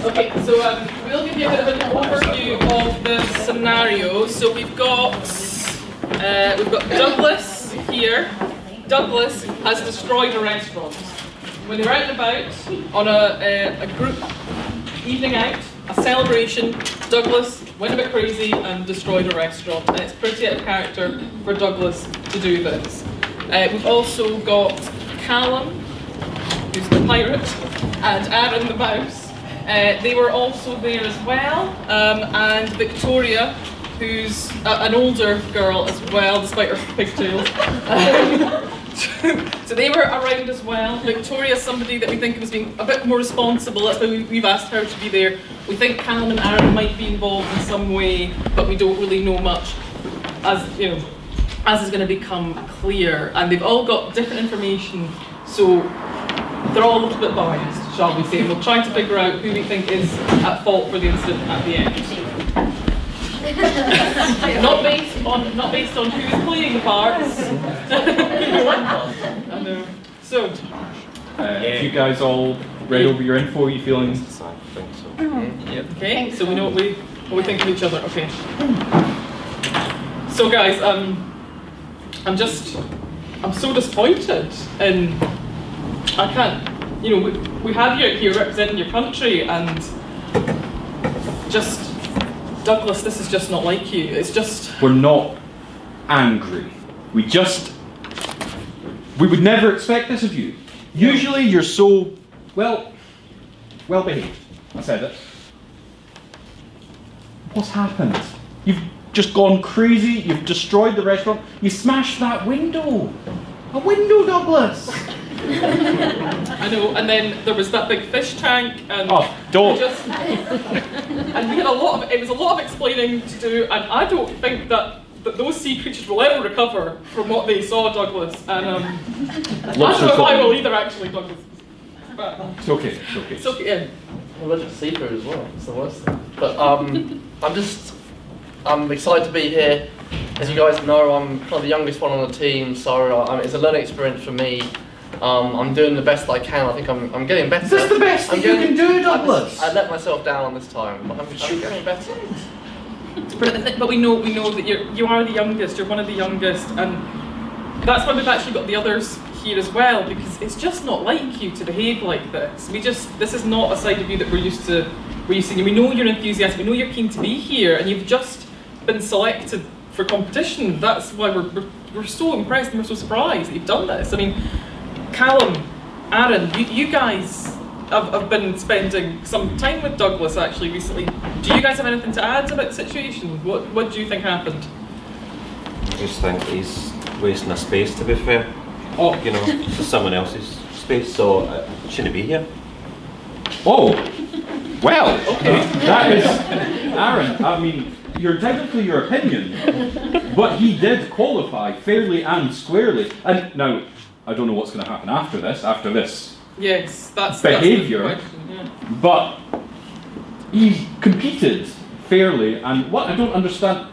Okay, so we'll give you a bit of an overview of the scenario. So we've got Douglas here. Douglas has destroyed a restaurant. When they were out and about on a group evening out, a celebration, Douglas went a bit crazy and destroyed a restaurant, and it's pretty out of character for Douglas to do this. We've also got Callum, who's the pirate, and Aaron the mouse. They were also there as well, and Victoria, who's an older girl as well, despite her pigtails. So they were around as well. Victoria's somebody that we think was being a bit more responsible. That's why we've asked her to be there. We think Callum and Aaron might be involved in some way, but we don't really know much, as you know, as is going to become clear. And they've all got different information, so they're all a little bit biased, shall we say. And we're trying to figure out who we think is at fault for the incident at the end. not based on who's playing the parts. I know. So, you guys all read over your info? You feeling? I think so. Yep. Okay. So we know what we think of each other. Okay. So guys, I'm so disappointed, and I can't. You know, we have you out here representing your country, and just. Douglas, this is just not like you. It's just... We're not angry. We would never expect this of you. Usually you're so, well behaved. I said it. What's happened? You've just gone crazy. You've destroyed the restaurant. You smashed that window. A window, Douglas. I know, and then there was that big fish tank, and don't. And we had it was a lot of explaining to do, and I don't think that those sea creatures will ever recover from what they saw, Douglas. And I don't know if I will either, actually, Douglas. But it's okay. It's okay. It's okay. Yeah. I'm allergic to seafood as well. It's the worst thing. But I'm excited to be here. As you guys know, I'm kind of the youngest one on the team, so it's a learning experience for me. I'm doing the best I can. I think I'm getting better. Is this the best you can do, Douglas? I let myself down this time, but I'm getting better. But we know that you are the youngest. You're one of the youngest, and that's why we've actually got the others here as well, because it's just not like you to behave like this. This is not a side of you that we're used to seeing. We know you're enthusiastic. We know you're keen to be here, and you've just been selected for competition. That's why we're so impressed and we're so surprised that you've done this. I mean, Callum, Aaron, you guys have been spending some time with Douglas actually recently. Do you guys have anything to add about the situation? What do you think happened? I just think he's wasting a space, to be fair. Oh, you know, it's someone else's space, so shouldn't be here. Oh, well, okay. That is, Aaron, I mean, you're entitled to your opinion, but he did qualify fairly and squarely. And now, I don't know what's going to happen after this. Yes, that's behaviour. That's the question, yeah. But he competed fairly, and what I don't understand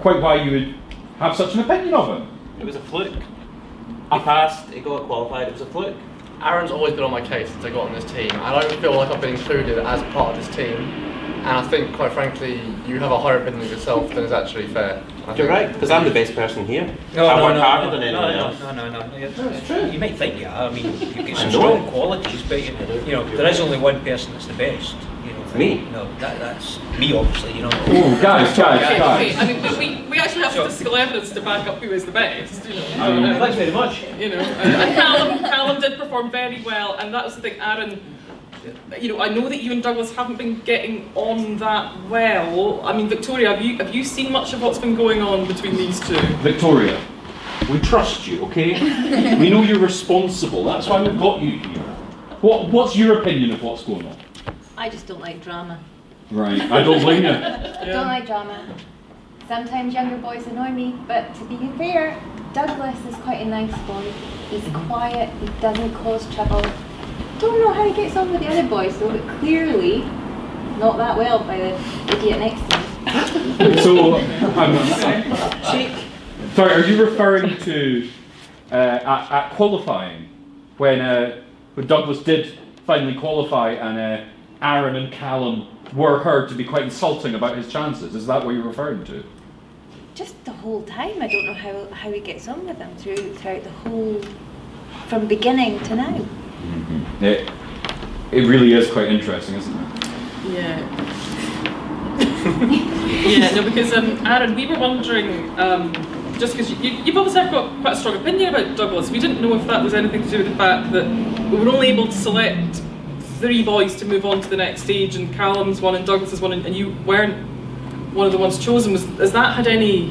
quite why you would have such an opinion of him. It was a fluke. He passed, he got qualified, it was a fluke. Aaron's always been on my case since I got on this team. I don't feel like I've been included as part of this team. And I think, quite frankly, you have a higher opinion of yourself than is actually fair. You're right, because I'm the best person here. I work harder than anyone else. No, it's true. You might think you are. I mean, you've got some strong qualities, but you know, there is only one person that's the best. You know, me? No, that's me, obviously. You know. Oh, guys. Okay. I mean, we actually have statistical evidence to back up who is the best. You know. Thanks very much. You know, and Callum did perform very well, and that was the thing, Aaron. You know, I know that you and Douglas haven't been getting on that well. I mean, Victoria, have you seen much of what's been going on between these two? Victoria, we trust you, okay? We know you're responsible. That's why we've got you here. What's your opinion of what's going on? I just don't like drama. Right, I don't blame you. I don't like drama. Sometimes younger boys annoy me, but to be fair, Douglas is quite a nice boy. He's quiet, he doesn't cause trouble. Don't know how he gets on with the other boys though, but clearly not that well by the idiot next to him. So, sorry, are you referring to at qualifying when Douglas did finally qualify and Aaron and Callum were heard to be quite insulting about his chances. Is that what you're referring to? Just the whole time. I don't know how he gets on with them throughout the whole, from beginning to now. Mm-hmm. It really is quite interesting, isn't it? Yeah. Yeah, no, because Aaron, we were wondering, just because you've obviously got quite a strong opinion about Douglas, we didn't know if that was anything to do with the fact that we were only able to select 3 boys to move on to the next stage, and Callum's one and Douglas is one, and you weren't one of the ones chosen. Has that had any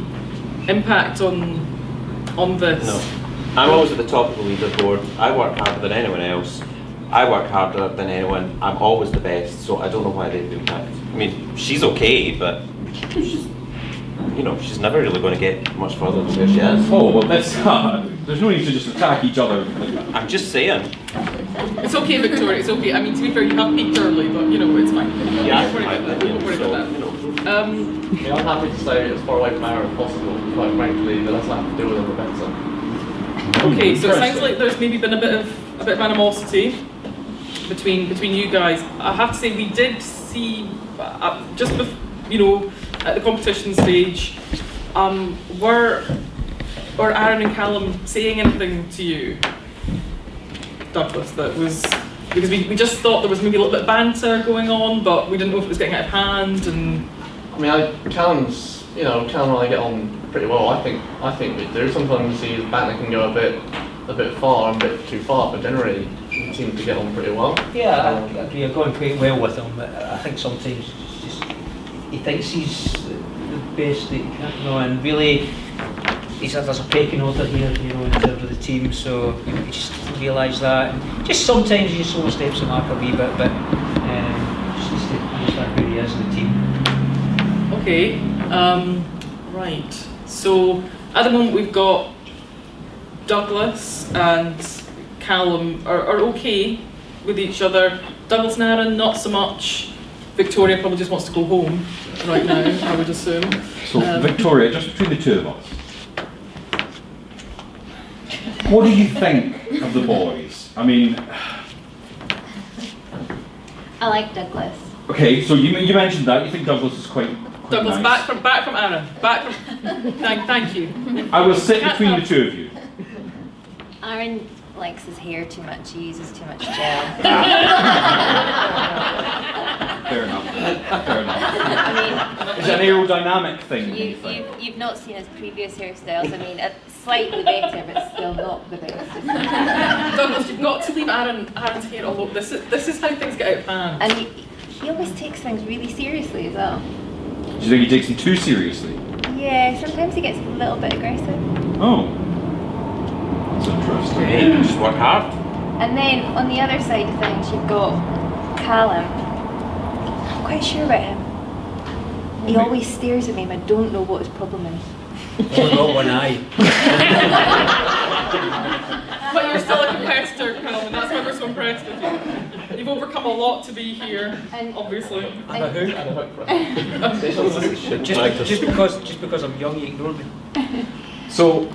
impact on this? No. I'm always at the top of the leaderboard. I work harder than anyone else. I work harder than anyone. I'm always the best, so I don't know why they've impact. I mean, she's okay, but she's, you know, she's never really going to get much further than where she is. Oh, well, that's there's no need to just attack each other like that. I'm just saying. It's okay, Victoria, it's okay. I mean, to be fair, you have peaked early, but you know, it's fine. Yeah, Don't worry about that. Don't worry about that. I mean, I'm happy to stay as far away from Aaron as possible. Quite frankly, the less I have to deal with him, the better. Okay, so it sounds like there's maybe been a bit of animosity between you guys. I have to say, we did see just you know, at the competition stage, were Aaron and Callum saying anything to you, Douglas, that was, because we just thought there was maybe a little bit of banter going on, but we didn't know if it was getting out of hand. And I mean, Callum's, you know, Callum and I get on pretty well. I think we do. Sometimes his banter can go a bit far and a bit too far, but generally we seem to get on pretty well. Yeah, I agree. I've gone quite well with him, but I think sometimes it's just, he thinks he's the best that he can, you know, and really there's a pecking order here, you know, in terms of the team, so you just realise that. And just sometimes he just oversteps the mark a wee bit, but just needs to understand who he is in the team. okay, right. So at the moment we've got Douglas and Callum are okay with each other. Douglas and Aaron, not so much. Victoria probably just wants to go home right now, I would assume. So, Victoria, just between the two of us, what do you think of the boys? I mean, I like Douglas. okay, so you mentioned that you think Douglas is quite Douglas, nice. back from Aaron. Thank you. I will sit between the two of you. Aaron likes his hair too much. He uses too much gel. Fair enough. Fair enough. I Is it an aerodynamic thing? mean, you've not seen his previous hairstyles. I mean, slightly better, but still not the best. Douglas, you've got to leave Aaron's hair alone. This is how things get out of hand. And he always takes things really seriously as well. Do you think he takes them too seriously? Yeah, sometimes he gets a little bit aggressive. Oh. That's interesting. Hey, just work hard. And then on the other side of things, you've got Callum. I'm quite sure about him. He always stares at me and I don't know what his problem is. Only got one eye. But you're still a competitor, Callum, and that's why we're so impressed with you. You've overcome a lot to be here, And- obviously. I'm a who? And a hook for it. Just because I'm young, you ignore me. So,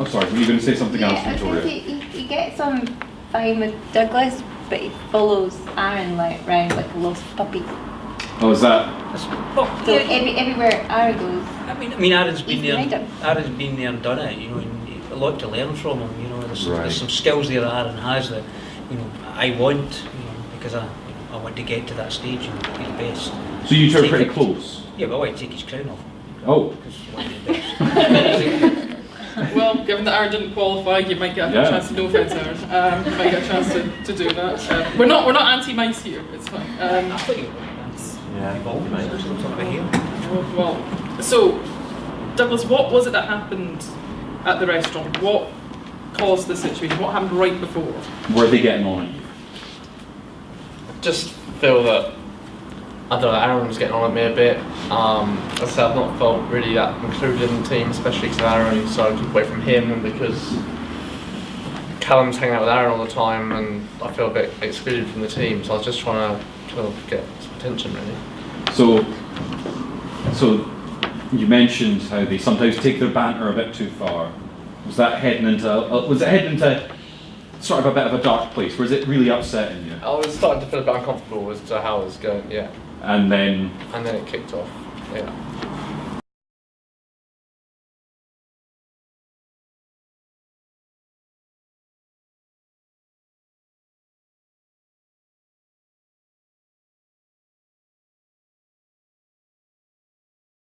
I'm sorry, were you going to say something else, Yeah, I Victoria? think he gets on fine with Douglas, but he follows Aaron like round like a lost puppy. Oh, is that? So everywhere Aaron goes, I mean, Aaron's been He's behind there. him. Aaron's been there and done it. You know, and a lot to learn from him. You know, there's Right. some skills there that Aaron has that, you know, I want. You know, because I want to get to that stage and be the best. So you two are Take pretty it. close? Yeah, but I want to take his crown off. Oh. Because I want to be the best. Well, given that Aaron didn't qualify, you might get a Yeah. chance to, no offence, Aaron, you might get a chance to do that. We're not anti-mice here, it's fine. I thought you were Yeah, involved in some sort of a here. Well, so, Douglas, what was it that happened at the restaurant? What caused the situation? What happened right before? Were they getting on at you? Just feel that, I don't know, Aaron was getting on at me a bit. As I said, I've not felt really that included in the team, especially because Aaron started to keep away from him, and because Callum's hanging out with Aaron all the time, and I feel a bit excluded from the team. So I was just trying to get some attention, really. So you mentioned how they sometimes take their banter a bit too far. Was that heading into? Was it heading into sort of a bit of a dark place? Was it really upsetting you? I was starting to feel a bit uncomfortable as to how it was going, yeah. And then And then it kicked off, yeah.